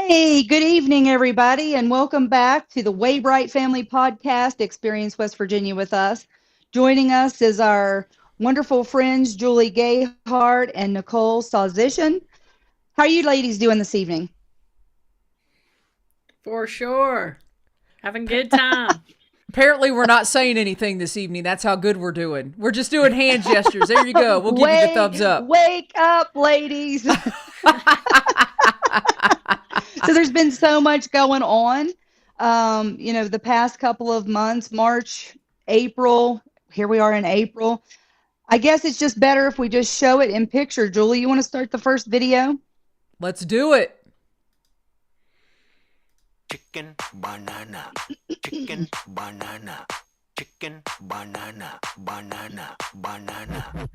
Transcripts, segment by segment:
Hey, good evening, everybody, and welcome back to the Waybright Family Podcast, Experience West Virginia with us. Joining us is our wonderful friends, Julie Gayheart and Nicolle Sawczyszyn. How are you ladies doing this evening? For sure. Having a good time. Apparently, we're not saying anything this evening. That's how good we're doing. We're just doing hand gestures. There you go. We'll give you the thumbs up. Wake up, ladies. So there's been so much going on. The past couple of months, March, April, here we are in April. I guess it's just better if we just show it in picture. Julie, you want to start the first video? Let's do it. Chicken, banana, chicken, banana, chicken, banana, banana, banana.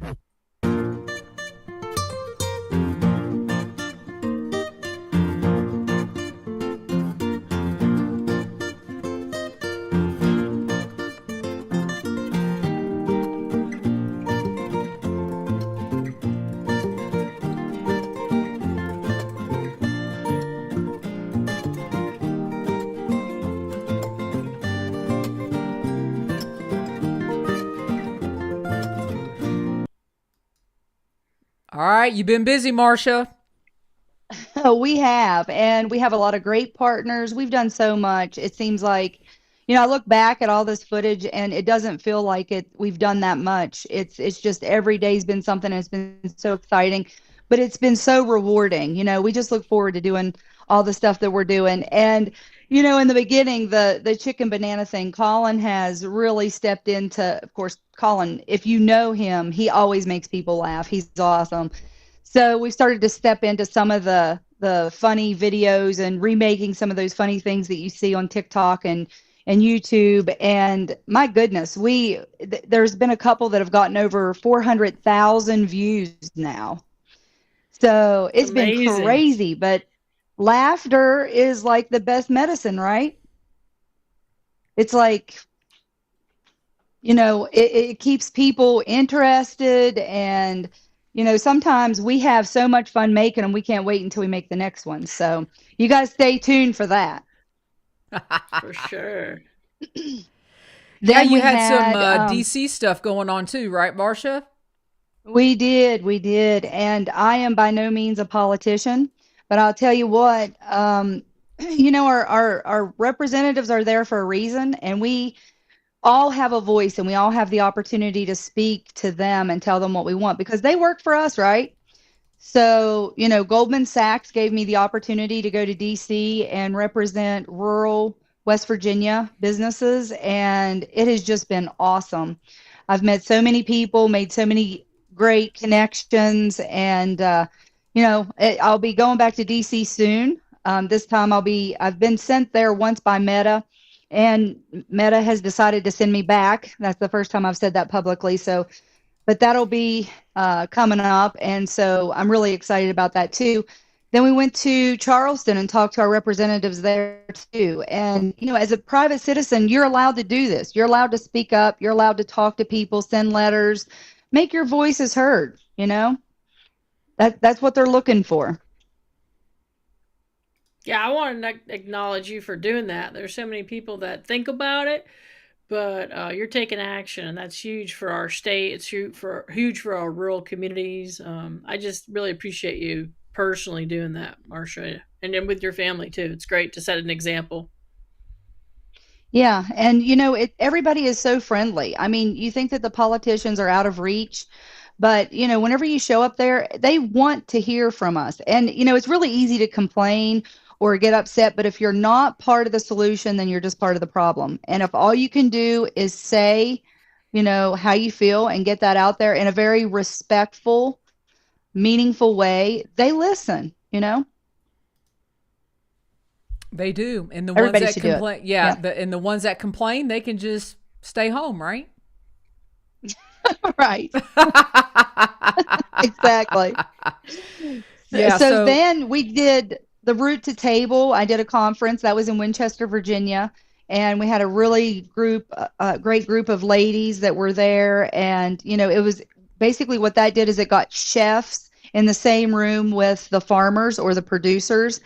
All right, you've been busy, Marsha. We have, and we have a lot of great partners. We've done so much. It seems like, I look back at all this footage and it doesn't feel like we've done that much. It's just every day's been something, and it's been so exciting, but it's been so rewarding. We just look forward to doing all the stuff that we're doing. And, in the beginning, the chicken banana thing, Colin has really stepped into, of course, Colin, if you know him, he always makes people laugh. He's awesome. So we started to step into some of the funny videos and remaking some of those funny things that you see on TikTok and YouTube. And my goodness, there's been a couple that have gotten over 400,000 views now. So it's Amazing. been crazy, but laughter is like the best medicine, right? It's like, it keeps people interested, and sometimes we have so much fun making them, we can't wait until we make the next one. So you guys stay tuned for that. For sure. Yeah, you had some DC stuff going on too, right, Marsha? We did. And I am by no means a politician, but I'll tell you what, our representatives are there for a reason, and we all have a voice, and we all have the opportunity to speak to them and tell them what we want, because they work for us, right? So, Goldman Sachs gave me the opportunity to go to DC and represent rural West Virginia businesses, and it has just been awesome. I've met so many people, made so many great connections, and I'll be going back to DC soon. This time I've been sent there once by Meta, and Meta has decided to send me back. That's the first time I've said that publicly. So, but that'll be coming up. And so I'm really excited about that too. Then we went to Charleston and talked to our representatives there too. And, as a private citizen, you're allowed to do this. You're allowed to speak up. You're allowed to talk to people, send letters, make your voices heard. That's what they're looking for. Yeah, I want to acknowledge you for doing that. There's so many people that think about it, but you're taking action, and that's huge for our state. It's huge for our rural communities. I just really appreciate you personally doing that, Marsha, and then with your family too. It's great to set an example. Yeah, and everybody is so friendly. I mean, you think that the politicians are out of reach, but whenever you show up there, they want to hear from us. And it's really easy to complain or get upset, but if you're not part of the solution, then you're just part of the problem. And if all you can do is say, how you feel and get that out there in a very respectful, meaningful way, they listen. They do. And the Everybody ones that should do it. complain, Yeah. And the ones that complain, they can just stay home, right? Right. Exactly. Yeah, So then we did the Root to Table. I did a conference that was in Winchester, Virginia, and we had a really great group of ladies that were there. And it was basically, what that did is it got chefs in the same room with the farmers or the producers,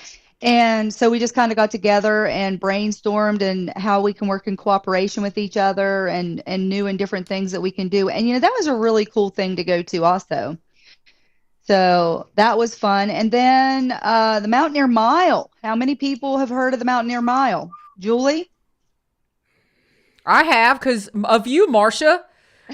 And so we just kind of got together and brainstormed and how we can work in cooperation with each other and new and different things that we can do. And that was a really cool thing to go to also. So that was fun. And then the Mountaineer Mile. How many people have heard of the Mountaineer Mile? Julie? I have, because of you, Marsha.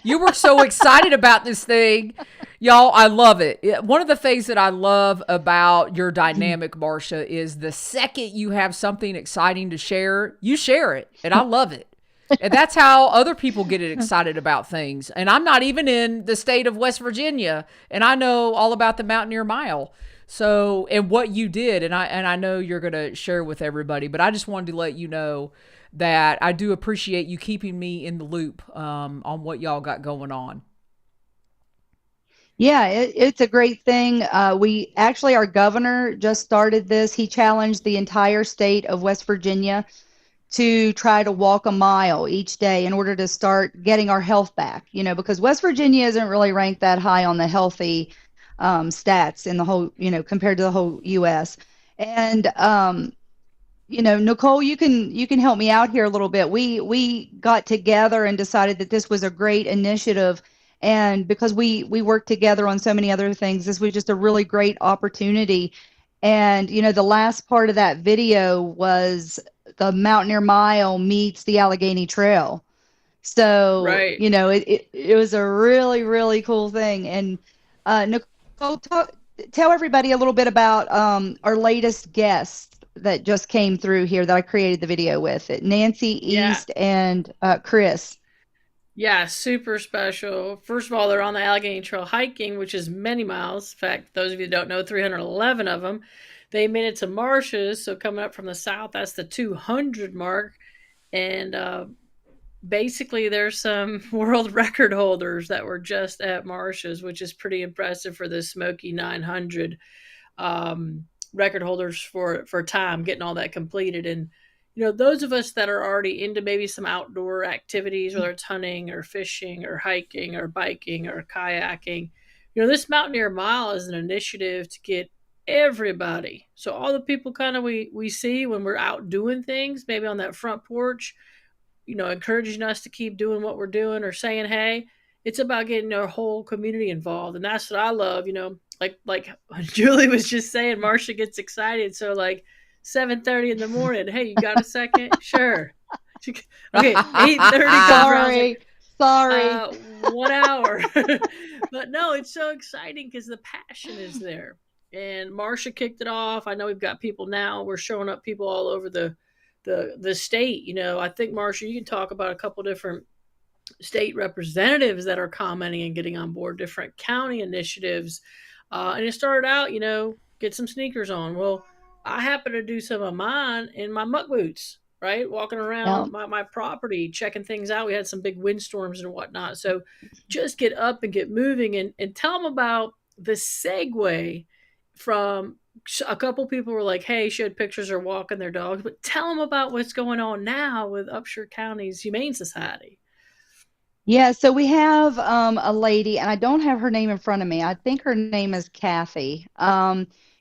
You were so excited about this thing. Y'all, I love it. One of the things that I love about your dynamic, Marsha, is the second you have something exciting to share, you share it. And I love it. And that's how other people get excited about things. And I'm not even in the state of West Virginia, and I know all about the Mountaineer Mile. So, and what you did, and I know you're going to share with everybody, but I just wanted to let you know that I do appreciate you keeping me in the loop on what y'all got going on. Yeah, it's a great thing. We actually, our governor just started this. He challenged the entire state of West Virginia to try to walk a mile each day in order to start getting our health back, because West Virginia isn't really ranked that high on the healthy stats in the whole, compared to the whole U.S. And, Nicolle, you can help me out here a little bit. We got together and decided that this was a great initiative. And because we worked together on so many other things, this was just a really great opportunity. And, the last part of that video was the Mountaineer Mile meets the Allegheny Trail. So, Right. it was a really, really cool thing. And Nicolle, tell everybody a little bit about our latest guest that just came through here that I created the video with. Nancy Yeah. East and Chris. Yeah, super special. First of all, they're on the Allegheny Trail hiking, which is many miles. In fact, those of you that don't know, 311 of them. They made it to Marsha's, so coming up from the south, that's the 200 mark. And basically, there's some world record holders that were just at Marsha's, which is pretty impressive for the Smoky 900 record holders for time, getting all that completed. And those of us that are already into maybe some outdoor activities, whether it's hunting or fishing or hiking or biking or kayaking, this Mountaineer Mile is an initiative to get everybody. So all the people kind of we see when we're out doing things, maybe on that front porch, encouraging us to keep doing what we're doing or saying, hey, it's about getting our whole community involved. And that's what I love, like Julie was just saying, Marsha gets excited. So like 7:30 in the morning, hey, you got a second? Sure. Okay, 8:30 Sorry. 1 hour. But no, it's so exciting because the passion is there. And Marsha kicked it off. I know we've got people now. We're showing up people all over the state. I think, Marsha, you can talk about a couple different state representatives that are commenting and getting on board, different county initiatives. And it started out, get some sneakers on. Well, I happen to do some of mine in my muck boots, right? Walking around my property, checking things out. We had some big windstorms and whatnot. So just get up and get moving and tell them about the segue from a couple people were like, hey, showed pictures or walking their dogs, but tell them about what's going on now with Upshur County's Humane Society. Yeah, so we have a lady, and I don't have her name in front of me. I think her name is Kathy,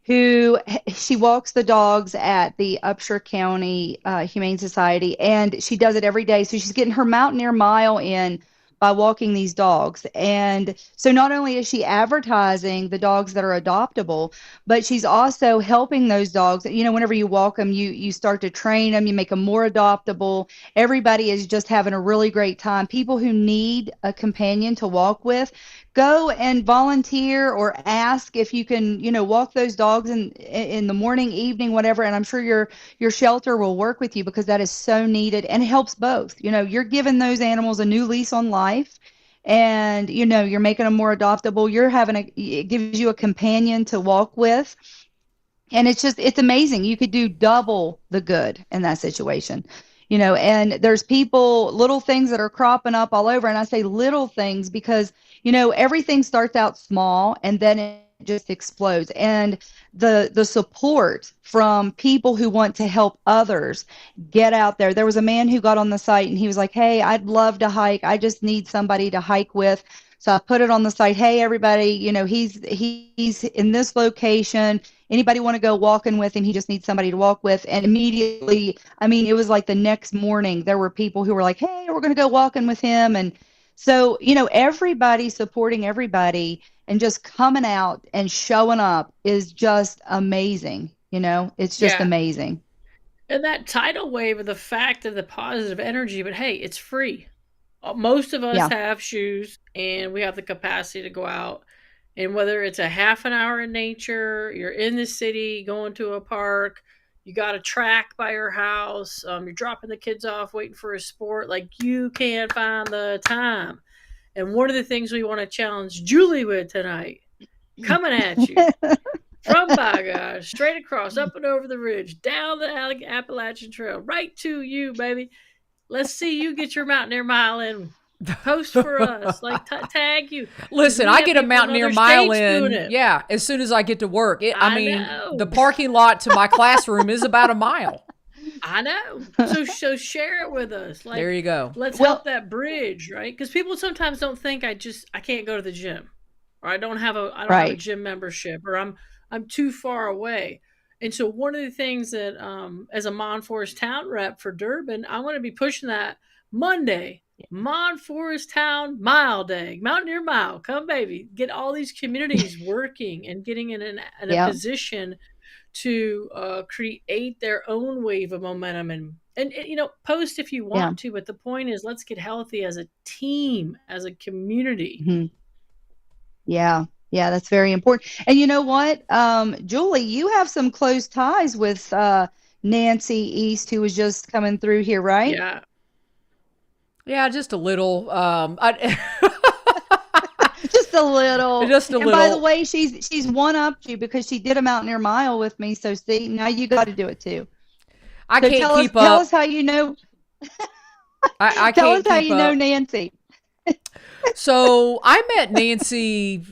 who she walks the dogs at the Upshur County Humane Society, and she does it every day. So she's getting her Mountaineer Mile in by walking these dogs. And so not only is she advertising the dogs that are adoptable, but she's also helping those dogs. Whenever you walk them, you start to train them, you make them more adoptable. Everybody is just having a really great time. People who need a companion to walk with, go and volunteer or ask if you can, walk those dogs in the morning, evening, whatever. And I'm sure your shelter will work with you because that is so needed and it helps both. You're giving those animals a new lease on life, and you're making them more adoptable. It gives you a companion to walk with. And it's amazing. You could do double the good in that situation. And there's little things that are cropping up all over. And I say little things because, everything starts out small and then it just explodes. And the support from people who want to help others get out there. There was a man who got on the site and he was like, hey, I'd love to hike. I just need somebody to hike with. So I put it on the site. Hey, everybody, he's in this location. anybody want to go walking with him? He just needs somebody to walk with. And immediately, I mean, it was like the next morning, there were people who were like, hey, we're going to go walking with him. And so, everybody supporting everybody and just coming out and showing up is just amazing. It's just Yeah. amazing. And that tidal wave of the fact of the positive energy, but hey, it's free. Most of us Yeah. have shoes and we have the capacity to go out. And whether it's a half an hour in nature, you're in the city, going to a park, you got a track by your house, you're dropping the kids off, waiting for a sport, like you can find the time. And one of the things we want to challenge Julie with tonight, coming at you from Baga, straight across, up and over the ridge, down the Appalachian Trail, right to you, baby. Let's see you get your Mountaineer Mile in. Post for us, like tag you. Listen, I get a Mountaineer Mile in, yeah, as soon as I get to work. I mean, the parking lot to my classroom is about a mile. I know. So share it with us. Like, there you go. Let's help that bridge, right? Because people sometimes don't think I can't go to the gym, or I don't have a gym membership, or I'm too far away. And so one of the things that as a Mon Forest Town rep for Durbin, I want to be pushing that Monday. Mon Forest Town Mile Day, Mountaineer Mile, come baby, get all these communities working and getting in a position to create their own wave of momentum and post if you want to, but the point is let's get healthy as a team, as a community. Mm-hmm. Yeah, that's very important. And you know what, Julie, you have some close ties with Nancy East, who was just coming through here, right? Yeah, just a little. Just a little. Just a little. And by the way, she's one-upped you because she did a Mountaineer Mile with me. So see, now you got to do it too. I can't keep up. Tell us how you know. I tell can't us how keep you up. know Nancy. So I met Nancy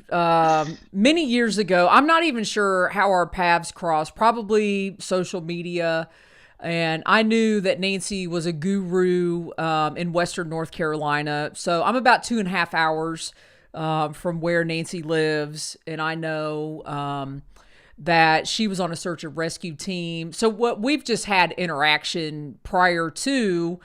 many years ago. I'm not even sure how our paths crossed. Probably social media. And I knew that Nancy was a guru in Western North Carolina. So I'm about 2.5 hours from where Nancy lives. And I know that she was on a search and rescue team. So we've just had interaction prior to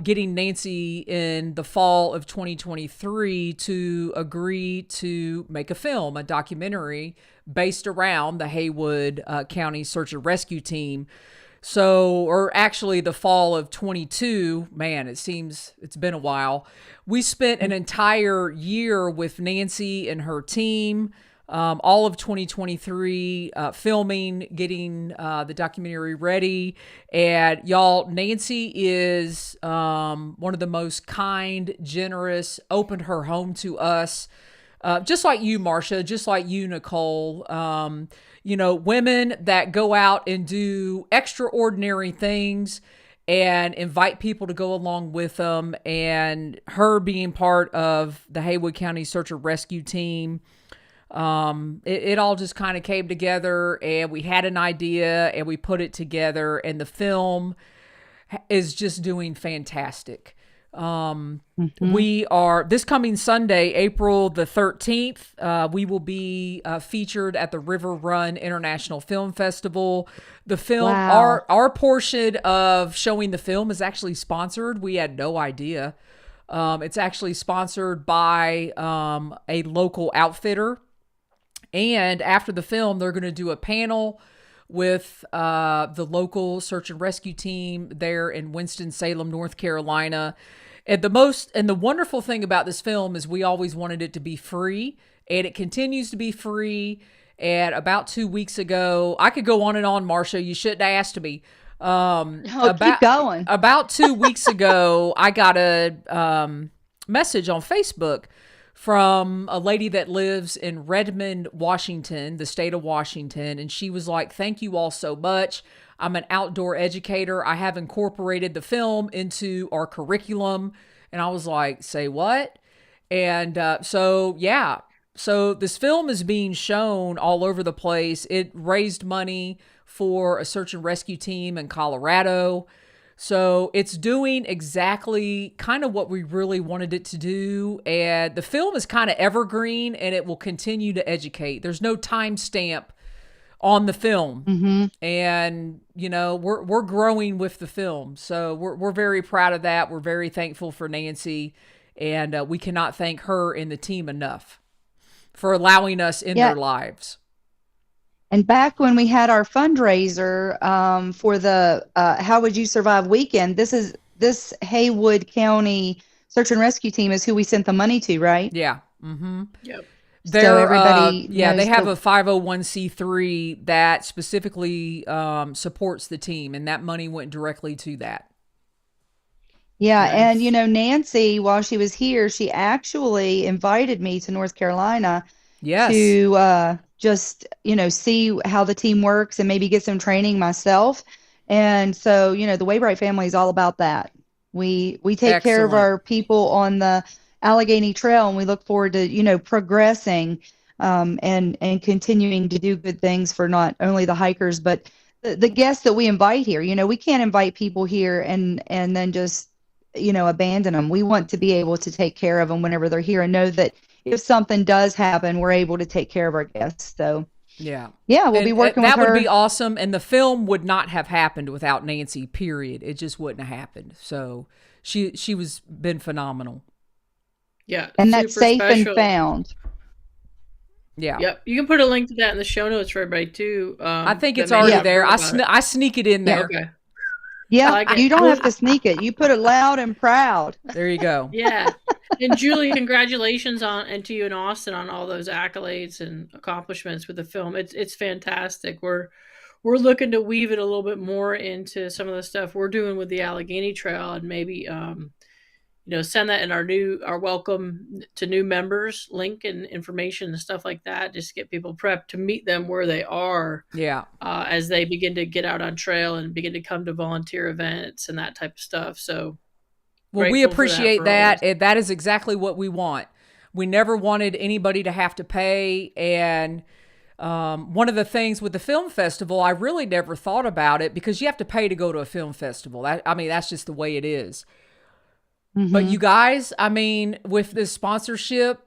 getting Nancy in the fall of 2023 to agree to make a film, a documentary based around the Haywood County Search and Rescue Team. So, or actually the fall of 22, man, it seems it's been a while. We spent an entire year with Nancy and her team, all of 2023, filming, getting the documentary ready. And y'all, Nancy is one of the most kind, generous, opened her home to us. Just like you, Marsha, just like you, Nicolle, women that go out and do extraordinary things and invite people to go along with them. And her being part of the Haywood County Search and Rescue Team, it all just kind of came together, and we had an idea and we put it together, and the film is just doing fantastic. We are, this coming Sunday, April the 13th, we will be featured at the River Run International Film Festival. The film, our portion of showing the film is actually sponsored. We had no idea. It's actually sponsored by a local outfitter. And after the film, they're going to do a panel with the local search and rescue team there in Winston-Salem, North Carolina. And the wonderful thing about this film is we always wanted it to be free, and it continues to be free. And about 2 weeks ago, I could go on and on, Marsha. You shouldn't have asked me. Keep going. About 2 weeks ago, I got a message on Facebook from a lady that lives in Redmond, Washington, the state of Washington. And she was like, thank you all so much. I'm an outdoor educator. I have incorporated the film into our curriculum. And I was like, say what? And so this film is being shown all over the place. It raised money for a search and rescue team in Colorado. So it's doing exactly kind of what we really wanted it to do. And the film is kind of evergreen, and it will continue to educate. There's no time stamp on the film. Mm-hmm. And, you know, we're growing with the film. So we're very proud of that. We're very thankful for Nancy, and we cannot thank her and the team enough for allowing us in their lives. And back when we had our fundraiser for the How Would You Survive weekend, this Haywood County Search and Rescue Team is who we sent the money to, right? Yeah. Mm-hmm. Yep. They're, so everybody they have a 501c3 that specifically supports the team, and that money went directly to that. Yeah, Nice. and you know, Nancy, while she was here, she actually invited me to North Carolina Yes. to just, you know, see how the team works and maybe get some training myself. And so, you know, the Waybright family is all about that. We take care of Excellent. our people on the Allegheny Trail, and we look forward to, you know, progressing and continuing to do good things for not only the hikers, but the guests that we invite here. You know, we can't invite people here and then just, you know, abandon them. We want to be able to take care of them whenever they're here and know that if something does happen, we're able to take care of our guests. So Yeah. we'll be working with that her. would be awesome. And the film would not have happened without Nancy, period. It just wouldn't have happened. So she was been phenomenal. Yeah. And that's super safe special. and found. Yeah. Yep. You can put a link to that in the show notes for everybody too. I think that it's may already not there. have heard about it. I sneak it in there. Okay. Yeah, I like it. you don't have to sneak it. You put it loud and proud. There you go. Yeah. And Julie, congratulations to you and Austin on all those accolades and accomplishments with the film. It's fantastic. We're looking to weave it a little bit more into some of the stuff we're doing with the Allegheny Trail, and maybe you know, send that in our welcome to new members link and information and stuff like that. Just get people prepped to meet them where they are. Yeah. As they begin to get out on trail and begin to come to volunteer events and that type of stuff. So, well, we appreciate that. And That is exactly what we want. We never wanted anybody to have to pay. And one of the things with the film festival, I really never thought about it because you have to pay to go to a film festival. That's just the way it is. Mm-hmm. But you guys, I mean, with this sponsorship,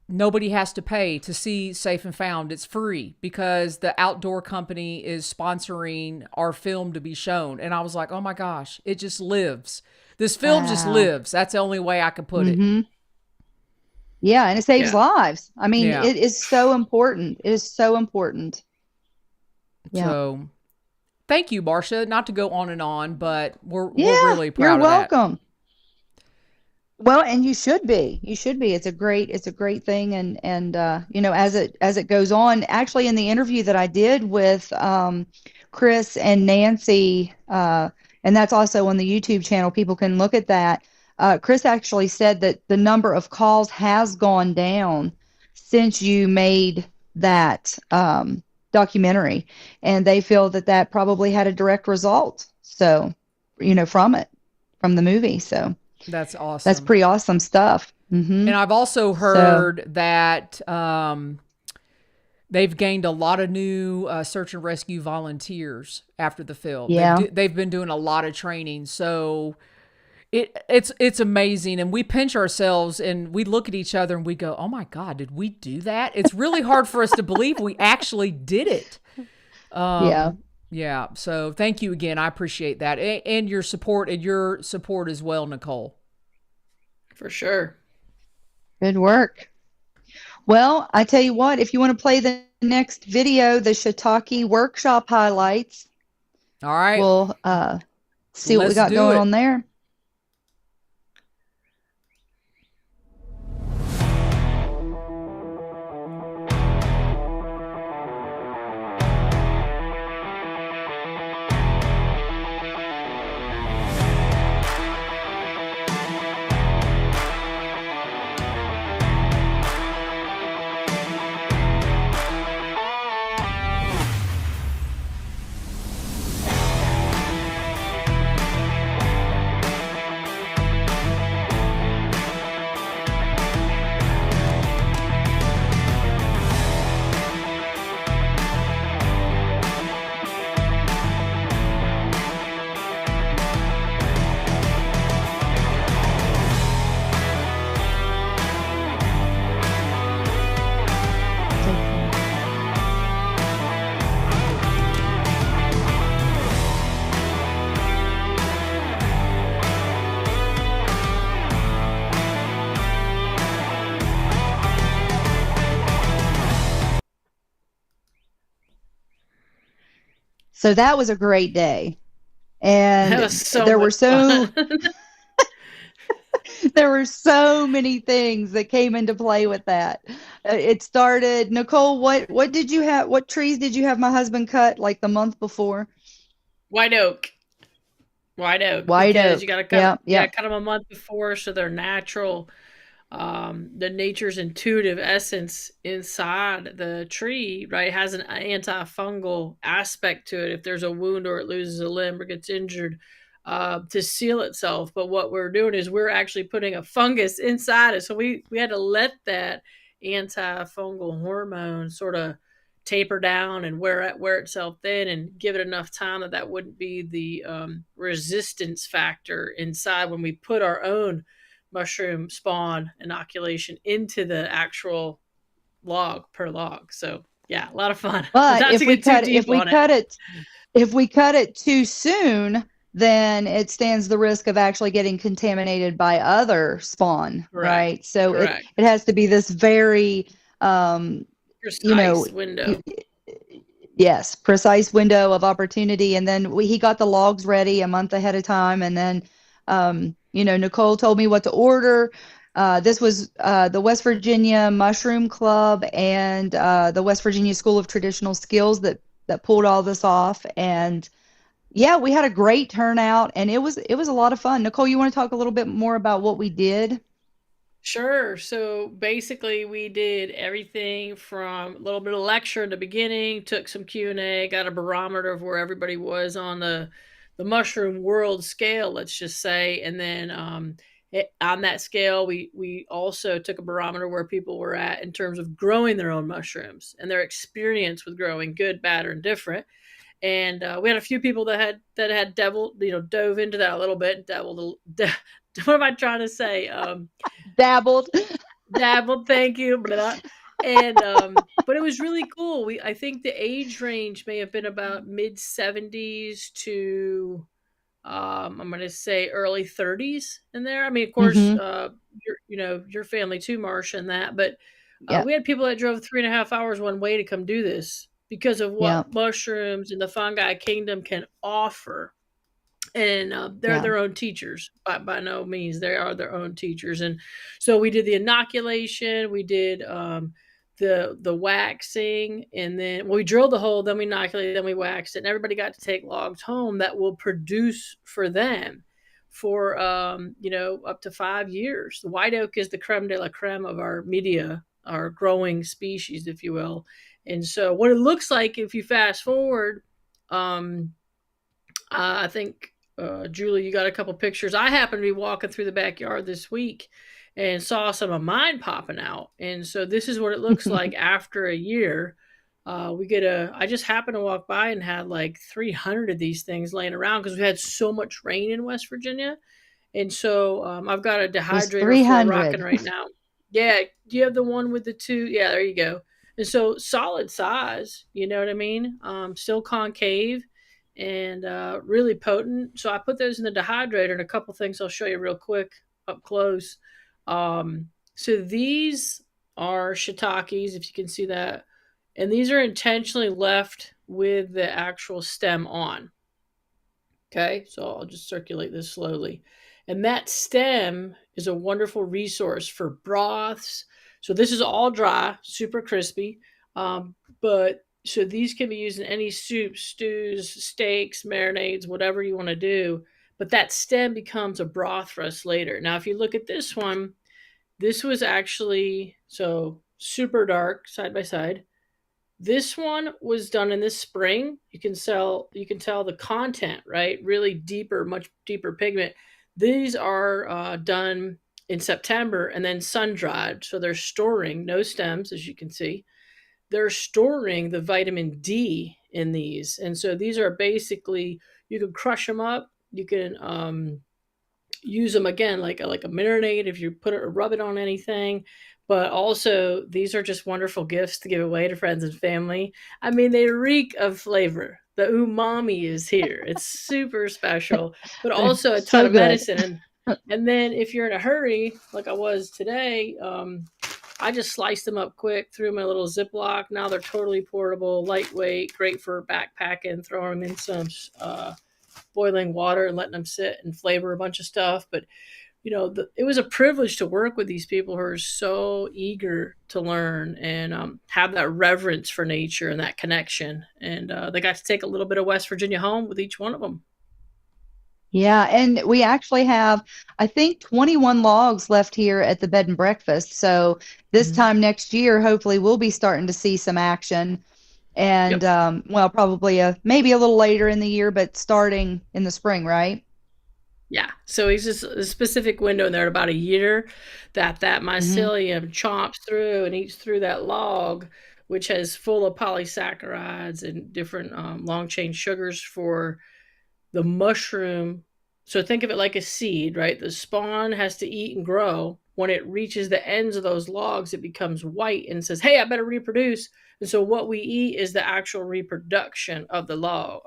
nobody has to pay to see Safe and Found. It's free because the outdoor company is sponsoring our film to be shown. And I was like, oh my gosh, it just lives. This film just lives. That's the only way I could put it. Yeah, and it saves lives. I mean, Yeah. it is so important. It is so important. Yeah. So thank you, Marsha. Not to go on and on, but we're really proud you're of that. welcome. Well, and you should be. You should be. It's a great thing. And you know, as it goes on, actually in the interview that I did with Chris and Nancy, and that's also on the YouTube channel, people can look at that. Chris actually said that the number of calls has gone down since you made that documentary, and they feel that probably had a direct result. So, you know, from the movie. So That's awesome. that's pretty awesome stuff. And I've also heard that they've gained a lot of new search and rescue volunteers after the film. Yeah. They've been doing a lot of training. So it's amazing. And we pinch ourselves and we look at each other and we go, oh my God, did we do that? It's really hard for us to believe we actually did it. Yeah. So thank you again. I appreciate that. And your support as well, Nicolle. For sure. Good work. Well, I tell you what, if you want to play the next video, the Shiitake workshop highlights, All right. we'll see what we Let's got do going it. on there. So that was a great day. That And was so there were much so fun. there were so many things that came into play with that. It started, Nicolle, what did you have? What trees did you have my husband cut like the month before? White oak. White oak, White because you oak. got to cut, Yeah, yeah, yeah. cut them a month before so they're natural. The nature's intuitive essence inside the tree, right, has an antifungal aspect to it. If there's a wound or it loses a limb or gets injured, to seal itself. But what we're doing is we're actually putting a fungus inside it. So we had to let that antifungal hormone sort of taper down and wear itself thin, and give it enough time that that wouldn't be the resistance factor inside when we put our own mushroom spawn inoculation into the actual log per log. So yeah, a lot of fun. But Not to get too deep on it. if we cut it too soon, then it stands the risk of actually getting contaminated by other spawn, Correct. right? So Correct. it has to be this very you know, Precise window. yes, precise window of opportunity. And then he got the logs ready a month ahead of time. And then, Nicolle told me what to order. This was the West Virginia Mushroom Club and the West Virginia School of Traditional Skills that pulled all this off. And yeah, we had a great turnout, and it was a lot of fun. Nicolle, you want to talk a little bit more about what we did? Sure. So basically, we did everything from a little bit of lecture in the beginning, took some Q&A, got a barometer of where everybody was on the mushroom world scale, let's just say, and then on that scale, we also took a barometer where people were at in terms of growing their own mushrooms and their experience with growing, good, bad, or indifferent. And we had a few people that had dove into that a little bit, what am I trying to say? Dabbled. Dabbled, thank you. Blah. And but it was really cool. I think the age range may have been about mid 70s to I'm going to say early 30s in there. I mean, of course, Mm-hmm. your family too, Marsha, and that. But Yeah, we had people that drove 3.5 hours one way to come do this because of yeah, what mushrooms and the fungi kingdom can offer. And they're yeah. their own teachers. By no means, they are their own teachers. And so we did the inoculation, we did the waxing, and then we drilled the hole, then we inoculated, then we waxed it, and everybody got to take logs home that will produce for them for up to 5 years. The white oak is the creme de la creme of our media, our growing species, if you will. And so what it looks like if you fast forward, um, I think, Julie, you got a couple pictures. I happened to be walking through the backyard this week and saw some of mine popping out. And so this is what it looks like after a year. I just happened to walk by and had like 300 of these things laying around because we had so much rain in West Virginia. And so I've got a Just dehydrator full of rocking 300. right now. Yeah. Do you have the one with the two? Yeah, there you go. And so solid size, you know what I mean? Still concave and really potent. So I put those in the dehydrator, and a couple things I'll show you real quick up close. So these are shiitakes, if you can see that. And these are intentionally left with the actual stem on. Okay, so I'll just circulate this slowly. And that stem is a wonderful resource for broths. So this is all dry, super crispy. But so these can be used in any soups, stews, steaks, marinades, whatever you want to do. But that stem becomes a broth for us later. Now, if you look at this one, this was actually so super dark side by side. This one was done in the spring. You can tell the content, right? Really deeper, much deeper pigment. These are done in September and then sun dried. So they're storing no stems, as you can see. They're storing the vitamin D in these. And so these are basically, you can crush them up. You can use them again like a marinade if you put it or rub it on anything. But also, these are just wonderful gifts to give away to friends and family. I mean, they reek of flavor. The umami is here. It's super special, but They're also a ton so of good. medicine. And then if you're in a hurry, like I was today, I just sliced them up quick, threw them in a little Ziploc. Now they're totally portable, lightweight, great for backpacking, throwing them in some boiling water and letting them sit and flavor a bunch of stuff. But it was a privilege to work with these people who are so eager to learn and have that reverence for nature and that connection. And they got to take a little bit of West Virginia home with each one of them. Yeah, and we actually have, I think, 21 logs left here at the bed and breakfast. So this Mhm. time next year, hopefully, we'll be starting to see some action. And Yep. well, probably maybe a little later in the year, but starting in the spring, right? Yeah. So he's just a specific window in there, about a year, that Hmm. mycelium chomps through and eats through that log, which has full of polysaccharides and different long chain sugars for the mushroom. So think of it like a seed, right? The spawn has to eat and grow. When it reaches the ends of those logs, it becomes white and says, "Hey, I better reproduce." And so what we eat is the actual reproduction of the log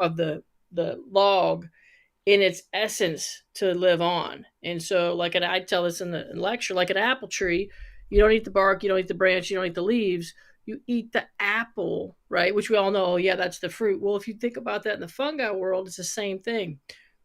in its essence to live on. And so, like I tell this in the lecture, like an apple tree, you don't eat the bark, you don't eat the branch, you don't eat the leaves. You eat the apple, right? Which we all know, oh, yeah, that's the fruit. Well, if you think about that in the fungi world, it's the same thing.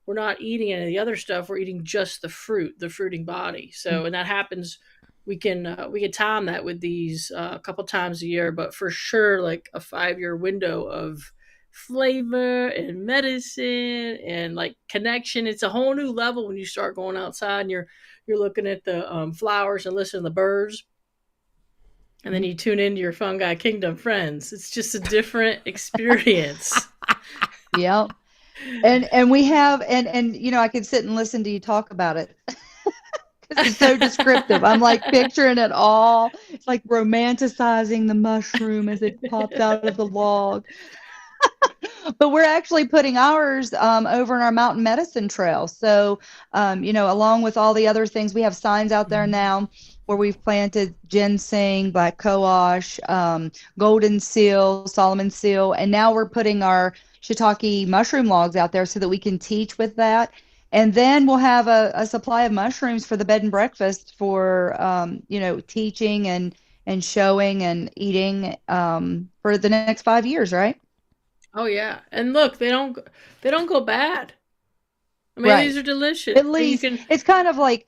We're not eating any of the other stuff. We're eating just the fruit, the fruiting body. So, and that happens. We can time that with these a couple times a year, but for sure, like a 5 year window of flavor and medicine and like connection. It's a whole new level when you start going outside and you're looking at the flowers and listening to the birds, and then you tune into your fungi kingdom friends. It's just a different experience. Yep. And we have and I could sit and listen to you talk about it because it's so descriptive. I'm like picturing it all. It's like romanticizing the mushroom as it pops out of the log. But we're actually putting ours over in our mountain medicine trail. So, along with all the other things, we have signs out there Mhm. now where we've planted ginseng, black cohosh, golden seal, Solomon seal, and now we're putting our shiitake mushroom logs out there so that we can teach with that. And then we'll have a supply of mushrooms for the bed and breakfast for, teaching and showing and eating for the next 5 years, right? Oh yeah, and look, they don't go bad. I mean, Right. these are delicious. At You least can it's kind of like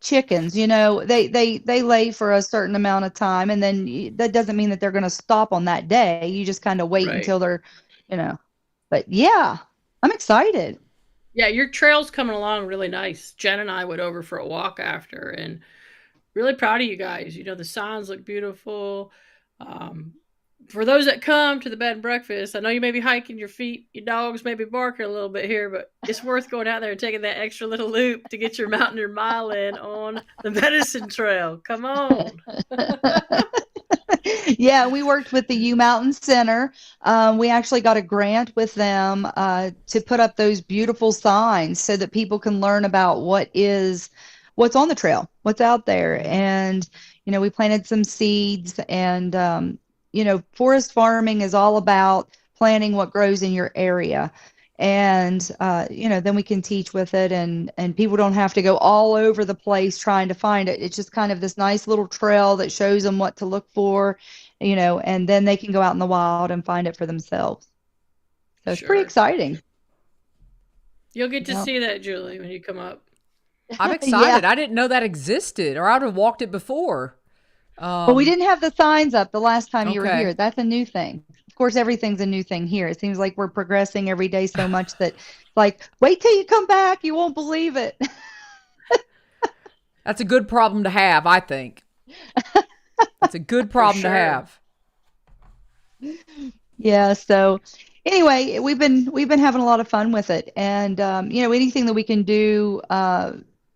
chickens, they lay for a certain amount of time, and then that doesn't mean that they're going to stop on that day. You just kind of wait right. until they're, you know. But yeah, I'm excited. Yeah, your trail's coming along really nice. Jen and I went over for a walk after, and really proud of you guys. The signs look beautiful. Um, for those that come to the bed and breakfast, I know you may be hiking your feet, your dogs may be barking a little bit here, but it's worth going out there and taking that extra little loop to get your mountain or mile in on the medicine trail. Come on. Yeah, we worked with the U Mountain Center. We actually got a grant with them to put up those beautiful signs so that people can learn about what's on the trail, what's out there. Mhm. And, we planted some seeds and, forest farming is all about planting what grows in your area. And, then we can teach with it and people don't have to go all over the place trying to find it. It's just kind of this nice little trail that shows them what to look for, and then they can go out in the wild and find it for themselves. So it's pretty Sure. exciting. You'll get to Yeah. see that, Julie, when you come up. I'm Yeah. excited. I didn't know that existed, or I'd have walked it before. Well, we Um, didn't have the signs up the last time you were here. okay. That's a new thing. Of course, everything's a new thing here. It seems like we're progressing every day so much that, like, wait till you come back. You won't believe it. That's a good problem to have, I think. It's a good For problem to sure. have. Yeah, so anyway, we've been having a lot of fun with it, and anything that we can do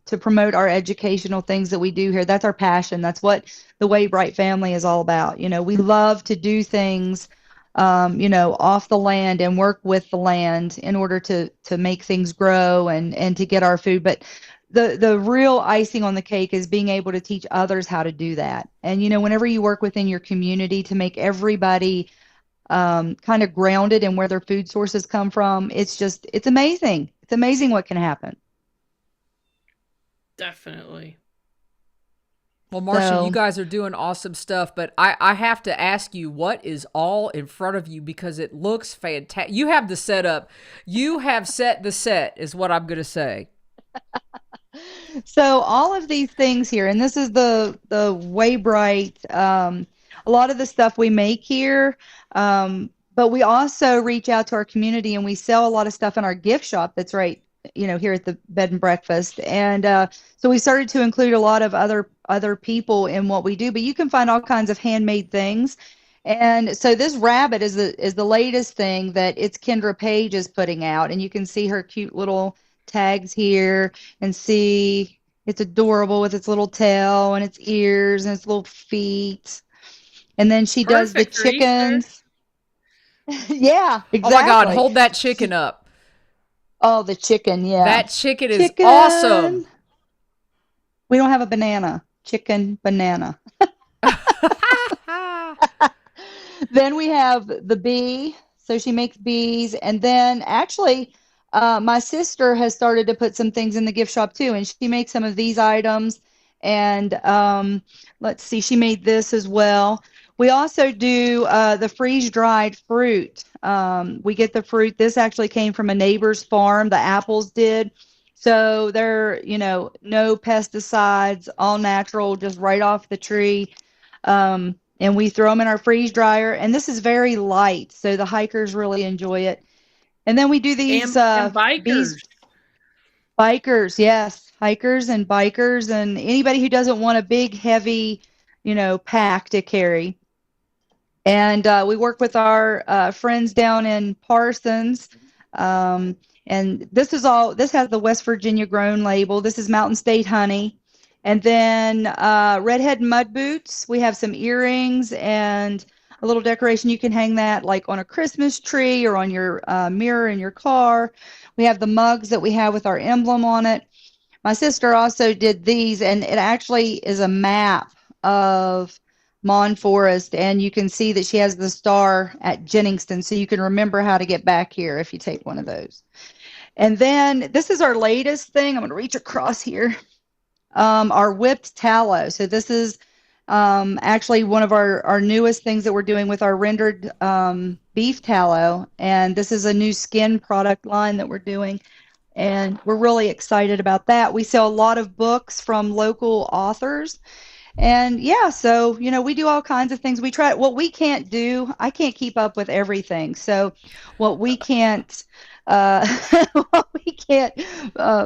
to promote our educational things that we do here, that's our passion. That's what the Waybright family is all about. We love to do things, off the land and work with the land in order to make things grow and to get our food. But the real icing on the cake is being able to teach others how to do that. And whenever you work within your community to make everybody kind of grounded in where their food sources come from. It's amazing. It's amazing what can happen. Definitely. Well, Marsha, you So guys are doing awesome stuff, but I have to ask you, what is all in front of you, because it looks fantastic. You have the setup. You have set the set, is what I'm going to say. So all of these things here, and this is the Waybright. A lot of the stuff we make here, but we also reach out to our community and we sell a lot of stuff in our gift shop. That's right, here at the bed and breakfast, and so we started to include a lot of other people in what we do. But you can find all kinds of handmade things. And so this rabbit is the latest thing that it's Kendra Page is putting out, and you can see her cute little tags here and see it's adorable with its little tail and its ears and its little feet. And then she does the Perfect for Easter. chickens. Yeah, Oh my God, exactly. hold that chicken up. Oh, the chicken, yeah. That chicken is awesome. Chicken. We don't have a banana. Chicken, banana. Then we have the bee. So she makes bees. And then actually, my sister has started to put some things in the gift shop too. And she makes some of these items. And let's see, she made this as well. We also do the freeze-dried fruit. We get the fruit. This actually came from a neighbor's farm. The apples did. So they're, no pesticides, all natural, just right off the tree. And we throw them in our freeze dryer. And this is very light, so the hikers really enjoy it. And then we do these And bees, bikers. bikers, yes, hikers and bikers, and anybody who doesn't want a big, heavy, pack to carry. And we work with our friends down in Parsons. And this has the West Virginia grown label. This is Mountain State honey. And then redhead mud boots. We have some earrings and a little decoration. You can hang that like on a Christmas tree or on your mirror in your car. We have the mugs that we have with our emblem on it. My sister also did these, and it actually is a map of Mon Forest, and you can see that she has the star at Jenningston, so you can remember how to get back here if you take one of those. And then this is our latest thing. I'm going to reach across here. Our whipped tallow. So this is actually one of our newest things that we're doing with our rendered beef tallow. And this is a new skin product line that we're doing. And we're really excited about that. We sell a lot of books from local authors. And yeah, so, we do all kinds of things. We try what we can't do. I can't keep up with everything. So what we can't what we can't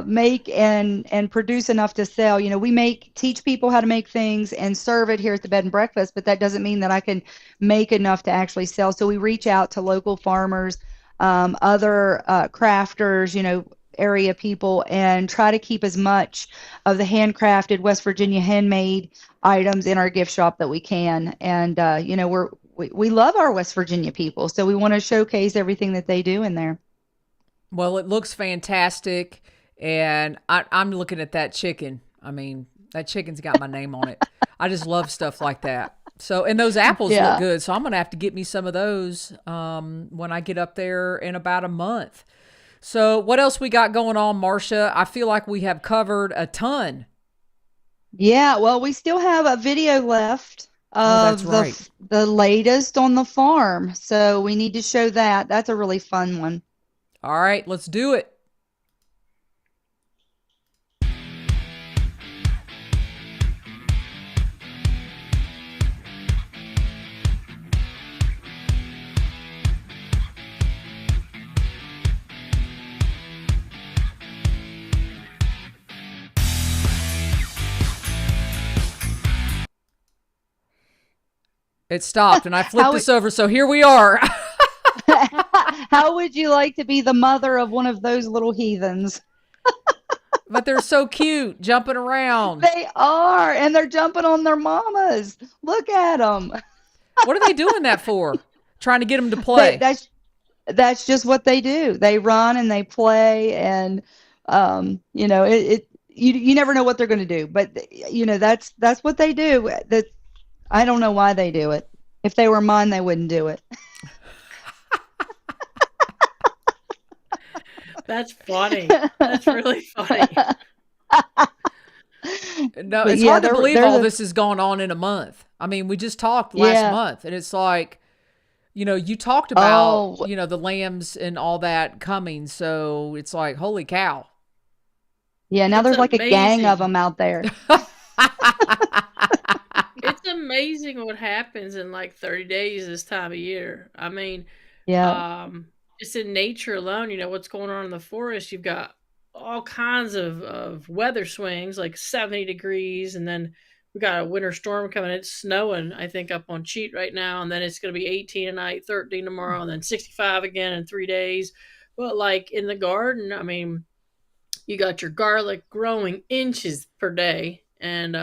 make and produce enough to sell. We teach people how to make things and serve it here at the bed and breakfast, but that doesn't mean that I can make enough to actually sell. So we reach out to local farmers, other crafters, area people, and try to keep as much of the handcrafted West Virginia handmade items in our gift shop that we can. And we love our West Virginia people, so we want to showcase everything that they do in there. Well, it looks fantastic, and I'm looking at that chicken. I mean, that chicken's got my name on it. I just love stuff like that. So, and those apples look good, so I'm going to have to get me some of those when I get up there in about a month. So what else we got going on, Marsha? I feel like we have covered a ton. Yeah, well, we still have a video left That's of right. the latest on the farm, so we need to show that. That's a really fun one. All right, let's do it. It stopped, and I flipped this over, so here we are. How would you like to be the mother of one of those little heathens? But they're so cute, jumping around. They are, and they're jumping on their mamas. Look at them. What are they doing that for? Trying to get them to play. That's just what they do. They run and they play, and you never know what they're going to do, but that's what they do. That I don't know why they do it. If they were mine, they wouldn't do it. That's funny. That's really funny. No, But it's yeah, hard to they're believe they're all the this has gone on in a month. I mean, we just talked last yeah. month, and it's like, you talked about, Oh, the lambs and all that coming. So it's like, holy cow. yeah. Now It's there's like a gang of amazing. them out there. It's amazing what happens in like 30 days this time of year. I mean, Yeah, um, just in nature alone, what's going on in the forest. You've got all kinds of weather swings, like 70 degrees, and then we got a winter storm coming. It's snowing, I think, up on Cheat right now, and then it's going to be 18 tonight, 13 tomorrow, and then 65 again in 3 days. But like in the garden, I mean, you got your garlic growing inches per day. And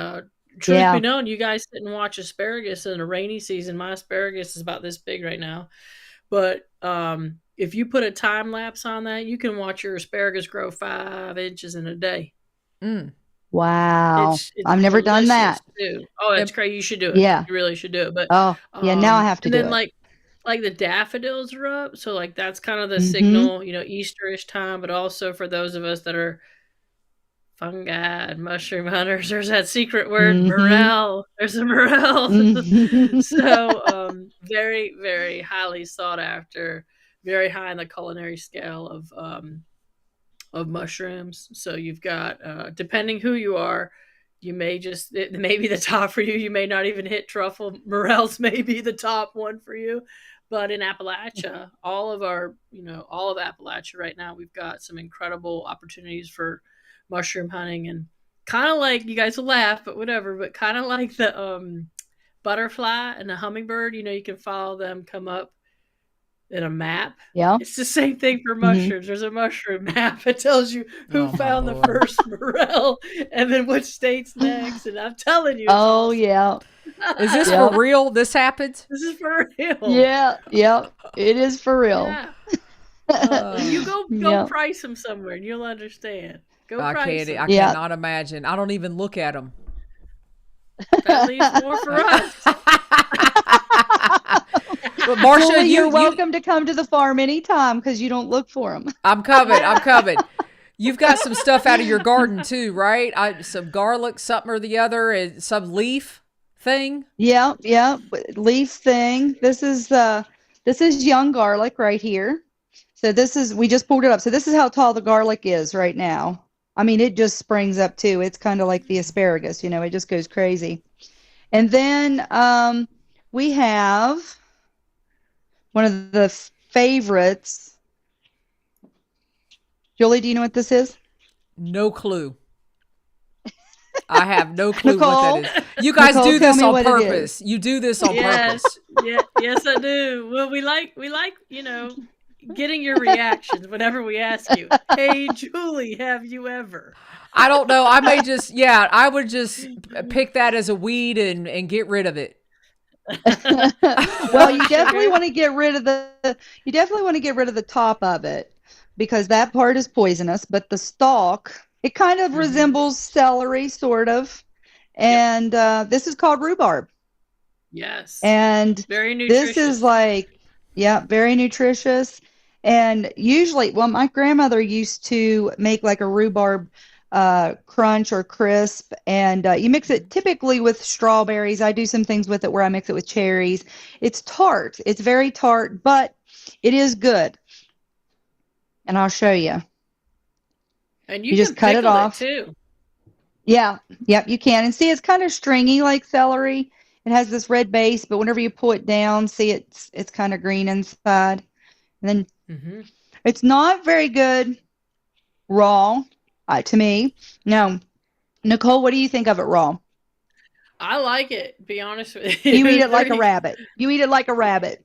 truth be yeah, known, you guys sit and watch asparagus in a rainy season. My asparagus is about this big right now. But if you put a time lapse on that, you can watch your asparagus grow 5 inches in a day. Mm. wow. It's I've never done delicious that. too. Oh, it's And great. You should do it. Yeah. You really should do it. But Oh, yeah. Now I have to and do then it. like the daffodils are up, so like that's kind of the Mm-hmm. signal, Easterish time. But also for those of us that are fungi and mushroom hunters, there's that secret word Mm-hmm. morel. There's a morel. Mm-hmm. So very, very highly sought after, very high in the culinary scale of mushrooms. So you've got depending who you are, you may just it may be the top for you. You may not even hit truffle. Morels may be the top one for you. But in Appalachia, all of Appalachia right now, we've got some incredible opportunities for mushroom hunting, and kind of like, you guys will laugh, but whatever. But kind of like the butterfly and the hummingbird, you can follow them come up in a map. Yeah. It's the same thing for Mm-hmm. mushrooms. There's a mushroom map. It tells you who oh my found the Lord. first morel and then which state's next. And I'm telling you, it's Oh, awesome. yeah. Is this for Yep. real? This happens? This is for real. Yeah. Yep. It is for real. Yeah. And you go Yeah. price them somewhere and you'll understand. Go I price can't. I them. Yeah. cannot imagine. I don't even look at them. That leaves more for us. But Marsha, Julie, you're you, welcome to come to the farm anytime because you don't look for them. I'm coming. I'm Yeah. coming. You've got some stuff out of your garden too, right? Some garlic, something or the other, and some leaf thing. Yeah, yeah. Leaf thing. This is young garlic right here. So we just pulled it up. So this is how tall the garlic is right now. I mean, it just springs up too. It's kind of like the asparagus, it just goes crazy. And then we have one of the favorites. Julie, do you know what this is? No clue. I have no clue Nicole? what that is. You guys Nicole, do tell this me on what it is. purpose. You do this on Yes. purpose. Yes, I do. Well, we like, getting your reactions whenever we ask you, "Hey, Julie, have you ever?" I don't know. I would just pick that as a weed and get rid of it. Well, No you definitely sugar. want to get rid of the top of it because that part is poisonous, but the stalk, it kind of Mhm. resembles celery, sort of. Yep. And this is called rhubarb. Yes. And Very this is nutritious. like, yeah, very nutritious. And usually, well, my grandmother used to make like a rhubarb crunch or crisp, and you mix it typically with strawberries. I do some things with it where I mix it with cherries. It's tart. It's very tart, but it is good. And I'll show you. And You you just can cut it pickle it off. too. Yeah, yep, you can. And see, it's kind of stringy like celery. It has this red base, but whenever you pull it down, see it's kind of green inside. And then Mhm. it's not very good raw, to me. No, Nicole, what do you think of it raw? I like it, be honest with You eat you. it like a 30 rabbit. You eat it like a rabbit.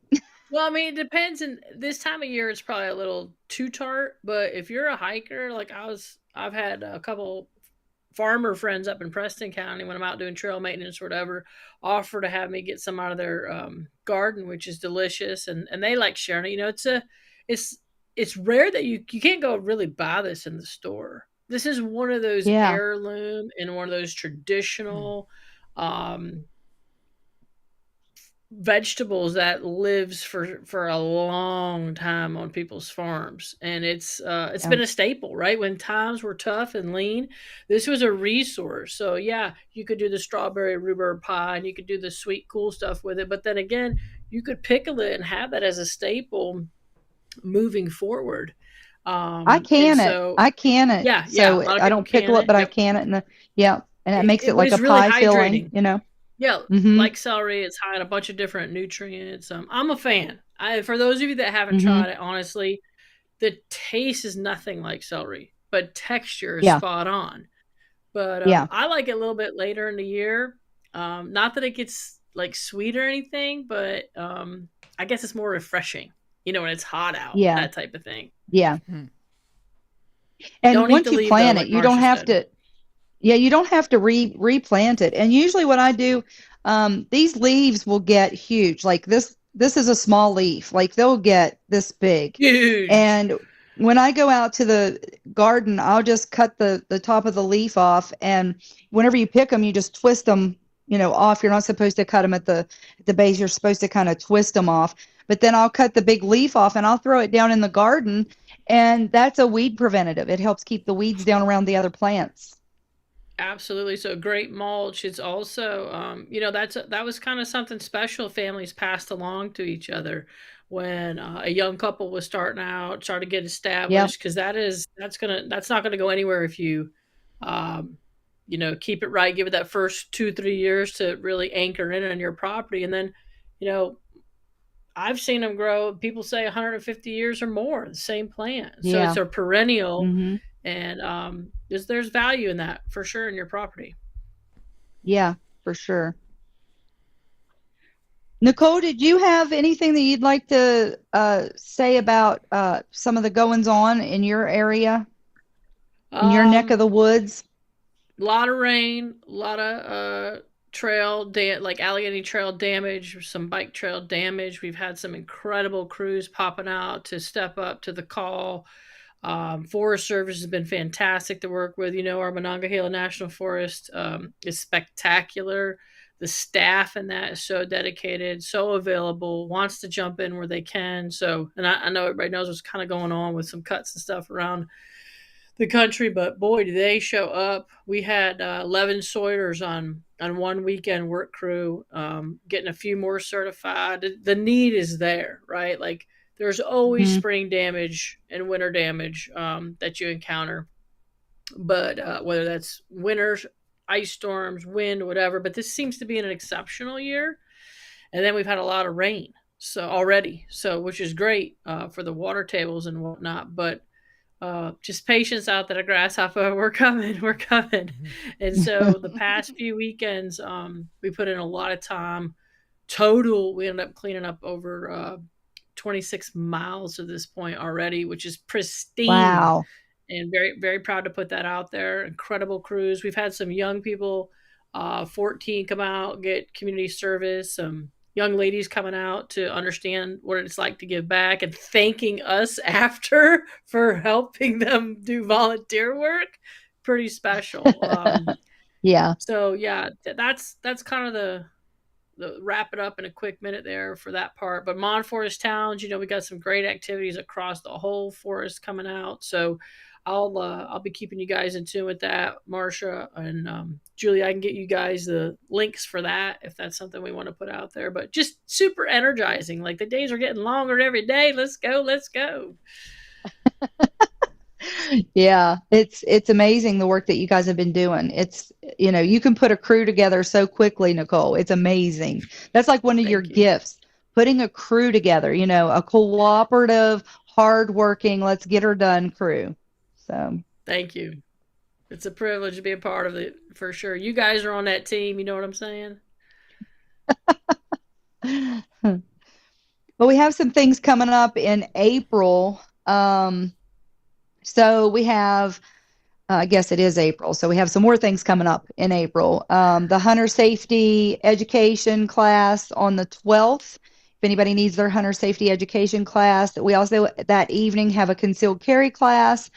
Well, I mean, it depends. And this time of year, it's probably a little too tart. But if you're a hiker, like I've had a couple farmer friends up in Preston County when I'm out doing trail maintenance or whatever, offer to have me get some out of their garden, which is delicious, and they like sharing it. It's it's rare that you can't go really buy this in the store. This is one of those Yeah. heirloom and one of those traditional um, vegetables that lives for a long time on people's farms, and it's Yeah. been a staple, right? When times were tough and lean, this was a resource. So yeah, you could do the strawberry rhubarb pie and you could do the sweet cool stuff with it, but then again, you could pickle it and have that as a staple moving forward. And so I can it. yeah, yeah, a So lot of I people don't pickle can it, it. but I Yep. can it. Yeah. And it makes it But like a it's really pie filling, hydrating. you know? Yeah, Mm-hmm. like celery, it's high in a bunch of different nutrients. I'm a fan. For those of you that haven't Mm-hmm. tried it, honestly, the taste is nothing like celery, but texture is Yeah. spot on. But Yeah. I like it a little bit later in the year. Not that it gets like sweet or anything, but I guess it's more refreshing. When it's hot out, Yeah. that type of thing. Yeah. Mhm. And Don't eat the once you leaf though, plant it, like you don't Marsha have said. to, yeah, you don't have to replant it. And usually what I do, these leaves will get huge. Like this is a small leaf. Like they'll get this big. Huge. And when I go out to the garden, I'll just cut the top of the leaf off. And whenever you pick them, you just twist them, off. You're not supposed to cut them at the base. You're supposed to kind of twist them off. But then I'll cut the big leaf off and I'll throw it down in the garden. And that's a weed preventative. It helps keep the weeds down around the other plants. Absolutely. So great mulch. It's also, that was kind of something special families passed along to each other when a young couple was starting out, starting to get Yep. established, because that's not gonna go anywhere if you, um, keep it right, give it that first 2 3 years to really anchor in on your property, and then, you know, I've seen them grow. People say 150 years or more, the same plant. So it's Yeah. a perennial, Hmm. and there's value in that for sure in your property. Yeah, for sure. Nicolle, did you have anything that you'd like to say about some of the goings on in your area, in your neck of Um, the woods? Lot of rain, a lot of like Allegheny Trail damage, some bike trail damage. We've had some incredible crews popping out to step up to the call. Forest Service has been fantastic to work with. Our Monongahela National Forest is spectacular. The staff in that is so dedicated, so available, wants to jump in where they can. So, and I know everybody knows what's kind of going on with some cuts and stuff around the country, but boy, do they show up. We had 11 Sawyers on one weekend work crew, getting a few more certified. The need is there, right? Like there's always Hmm. spring damage and winter damage that you encounter, but whether that's winters, ice storms, wind, whatever. But this seems to be an exceptional year, and then we've had a lot of rain so already, so which is great for the water tables and whatnot, but just patience out there, grasshopper. We're coming, we're coming. And so the past few weekends, we put in a lot of time. Total, we ended up cleaning up over 26 miles at this point already, which is pristine. Wow. And very, very proud to put that out there. Incredible crews. We've had some young people, 14, come out, get community service. Some young ladies coming out to understand what it's like to give back and thanking us after for helping them do volunteer work. Pretty special. Yeah. So yeah, that's kind of the wrap it up in a quick minute there for that part. But Mon Forest Towns, we got some great activities across the whole forest coming out. So I'll be keeping you guys in tune with that, Marsha and Julie. I can get you guys the links for that if that's something we want to put out there. But just super energizing. Like the days are getting longer every day. Let's go, let's go. Yeah, it's amazing the work that you guys have been doing. You can put a crew together so quickly, Nicolle. It's amazing. That's like one of your Thank you. gifts, putting a crew together, a cooperative, hardworking, let's get her done crew. So, Thank you. It's a privilege to be a part of it for sure. You guys are on that team. You know what I'm saying? but we have some things coming up in April. So we have I guess it is April. So we have some more things coming up in April. The hunter safety education class on the 12th. If anybody needs their hunter safety education class, we also that evening have a concealed carry class.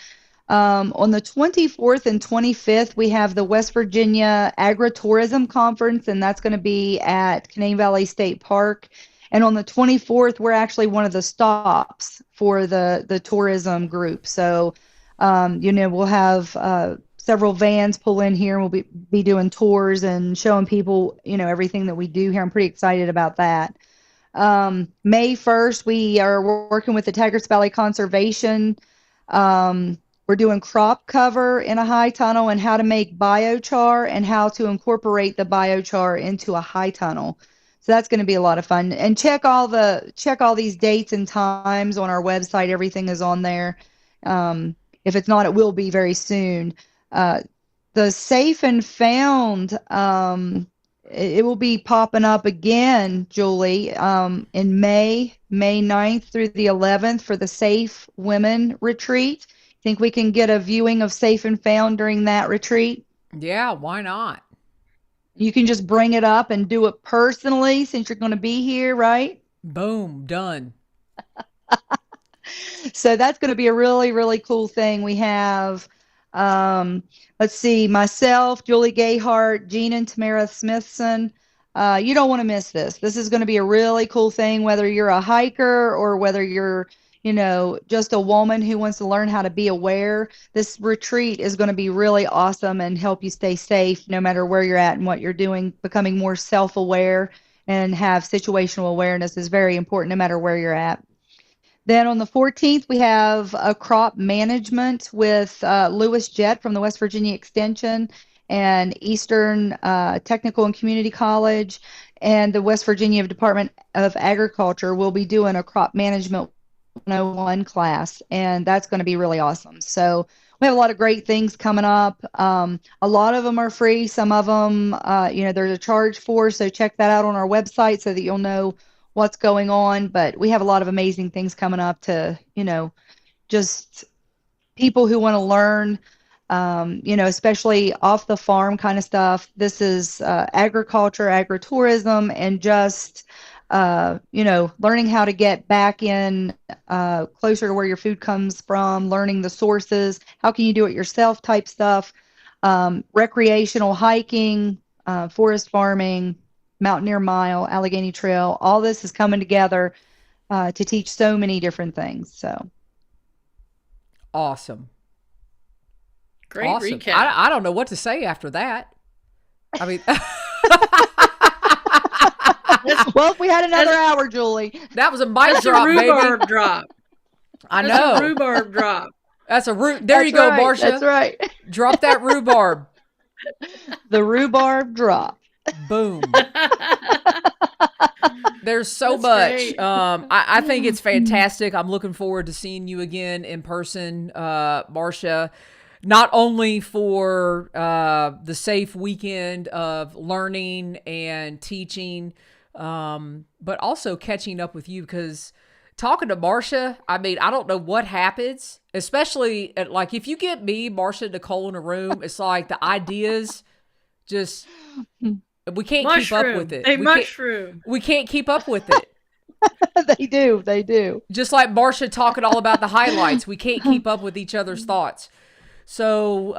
On the 24th and 25th, we have the West Virginia Agritourism Conference, and that's going to be at Canary Valley State Park. And on the 24th, we're actually one of the stops for the tourism group. So, we'll have several vans pull in here, and we'll be doing tours and showing people, everything that we do here. I'm pretty excited about that. May 1st, we are working with the Taggart Valley Conservation. We're doing crop cover in a high tunnel and how to make biochar and how to incorporate the biochar into a high tunnel. So that's going to be a lot of fun. And check all these dates and times on our website. Everything is on there. If it's not, it will be very soon. The Safe and Found, it will be popping up again, Julie, in May 9th through the 11th for the Safe Women Retreat. Think we can get a viewing of Safe and Found during that retreat? Yeah, why not? You can just bring it up and do it personally since you're going to be here, right? Boom, done. So that's going to be a really, really cool thing. We have, let's see, myself, Julie Gayheart, Jean and Tamara Smithson. You don't want to miss this. This is going to be a really cool thing, whether you're a hiker or whether you're just a woman who wants to learn how to be aware. This retreat is going to be really awesome and help you stay safe no matter where you're at and what you're doing. Becoming more self-aware and have situational awareness is very important no matter where you're at. Then on the 14th, we have a crop management with Lewis Jett from the West Virginia Extension and Eastern Technical and Community College and the West Virginia Department of Agriculture will be doing a crop management 101 class, and that's going to be really awesome. So we have a lot of great things coming up. A lot of them are free. Some of them, there's a charge for, so check that out on our website so that you'll know what's going on. But we have a lot of amazing things coming up to, just people who want to learn, especially off the farm kind of stuff. This is agriculture, agritourism, and just learning how to get back in closer to where your food comes from, learning the sources, how can you do it yourself type stuff, recreational hiking, forest farming, Mountaineer Mile, Allegheny Trail. All this is coming together to teach so many different things. So awesome. Great awesome. recap. I don't know what to say after that. I mean... Well, we had another hour, Julie. That was a mic That's drop, a rhubarb baby. drop. I That's know. a rhubarb drop. That's a root. There you go, right, Marsha. That's right. Drop that rhubarb. The rhubarb drop. Boom. There's so That's much. great. I think it's fantastic. I'm looking forward to seeing you again in person, Marsha. Not only for the safe weekend of learning and teaching, but also catching up with you, because talking to Marsha, I mean, I don't know what happens, especially like if you get me, Marsha, Nicolle in a room, it's like the ideas just, we can't keep up with it. They mushroom. We can't keep up with it. They do. Just like Marsha talking all about the highlights, we can't keep up with each other's thoughts. So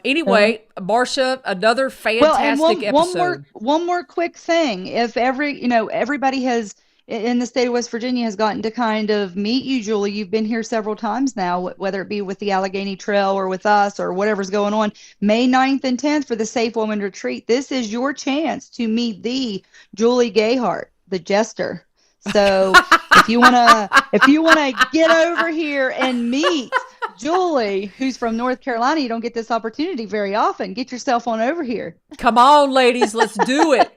anyway, Marsha, another fantastic episode. One more quick thing. If everybody has in the state of West Virginia has gotten to kind of meet you, Julie. You've been here several times now, whether it be with the Allegheny Trail or with us or whatever's going on. May 9th and 10th for the Safe Woman Retreat. This is your chance to meet the Julie Gayheart, the jester. So if you wanna get over here and meet Julie, who's from North Carolina, you don't get this opportunity very often. Get yourself on over here. Come on, ladies, let's do it.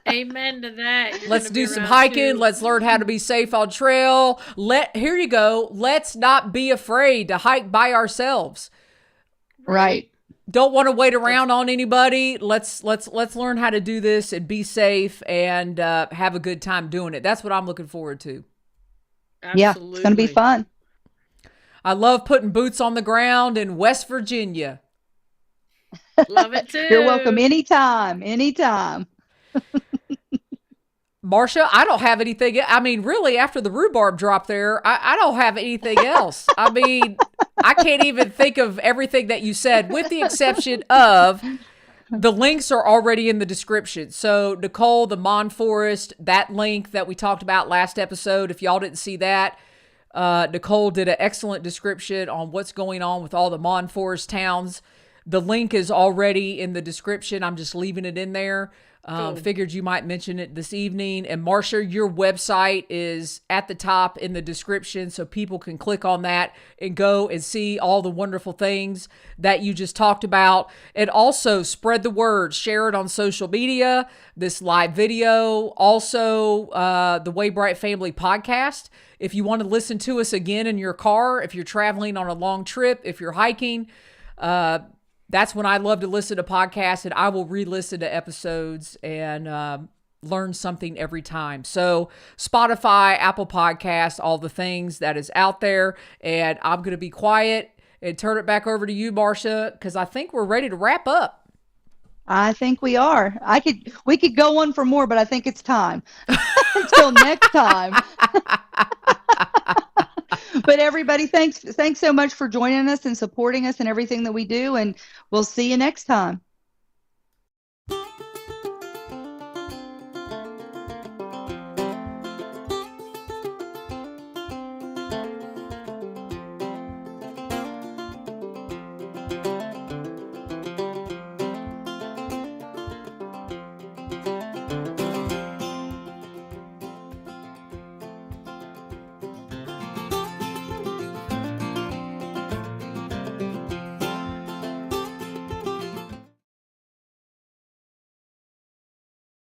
Amen to that. Let's do some hiking. Too. Let's learn how to be safe on trail. Here you go. Let's not be afraid to hike by ourselves. Right. Don't want to wait around on anybody. Let's learn how to do this and be safe and have a good time doing it. That's what I'm looking forward to. Absolutely. Yeah, it's going to be fun. I love putting boots on the ground in West Virginia. Love it too. You're welcome anytime. Marsha, I don't have anything. I mean, really, after the rhubarb drop there, I don't have anything else. I mean, I can't even think of everything that you said, with the exception of the links are already in the description. So Nicolle, the Mon Forest, that link that we talked about last episode, if y'all didn't see that, Nicolle did an excellent description on what's going on with all the Mon Forest towns. The link is already in the description. I'm just leaving it in there. Cool. Figured you might mention it this evening. And Marsha, your website is at the top in the description, so people can click on that and go and see all the wonderful things that you just talked about. And also spread the word, share it on social media, this live video, also the Waybright Family Podcast. If you want to listen to us again in your car, if you're traveling on a long trip, if you're hiking, that's when I love to listen to podcasts, and I will re-listen to episodes and learn something every time. So Spotify, Apple Podcasts, all the things that is out there. And I'm going to be quiet and turn it back over to you, Marsha, because I think we're ready to wrap up. I think we are. We could go on for more, but I think it's time. Until next time. But everybody, thanks so much for joining us and supporting us in everything that we do, and we'll see you next time.